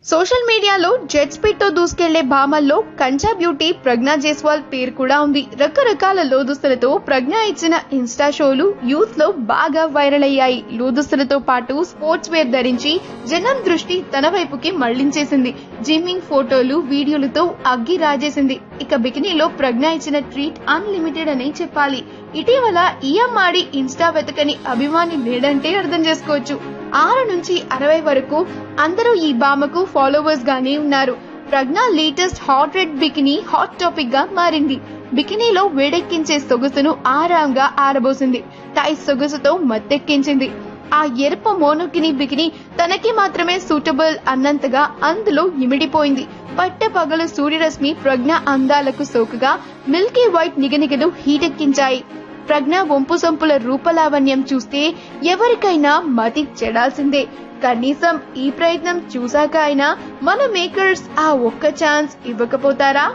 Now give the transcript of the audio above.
Social మీడియాలో jet speed తో దూసుకెళ్లే భామల్లో కంచా beauty ప్రజ్ఞా జైస్వాల్ పేరు కూడా ఉంది. రకరకాల లోదుస్తులతో ప్రజ్ఞ ఇచ్చిన ఇన్స్టా షోలు యూత్ లో బాగా వైరల్ అయ్యాయి. లోదుస్తులతో పాటు స్పోర్ట్స్ వేర్ ధరించి జనం దృష్టి తన వైపుకి మళ్లించేసింది. జిమ్మింగ్ ఫోటోలు వీడియోలతో అగ్గి రాజేసింది. ఇక బికినీలో ప్రజ్ఞ ఇచ్చిన ట్రీట్ అన్లిమిటెడ్ అనే చెప్పాలి. ఇటీవల ఈఎంఆడి ఇన్స్టా వెతకని అభిమాని లేడంటే అర్థం చేసుకోవచ్చు. 6 నుంచి 60 వరకు అందరూ ఈ భామకు ఫాలోవర్స్ గానే ఉన్నారు. Pragya latest hot red bikini hot topic గా మారింది. బికినీలో వేడెక్కించే సొగసును ఆరాంగా ఆరబోసింది. టై సొగసుతో మత్తెక్కించింది. ఆ ఎరుపు మోనోకిని బికినీ తనకి మాత్రమే సూటబుల్ అన్నంతగా అందులో ఇమిడిపోయింది. పట్ట పగలు సూర్యరశ్మి ప్రజ్ఞ అందాలకు సోకుగా మిల్కీ వైట్ నిగనిగలు హీటెక్కించాయి. ప్రజ్ఞ వంపు సంపుల రూపలావణ్యం చూస్తే ఎవరికైనా మతి చెడాల్సిందే. కనీసం ఈ ప్రయత్నం చూసాక అయినా మన మేకర్స్ ఆ ఒక్క ఛాన్స్ ఇవ్వకపోతారా?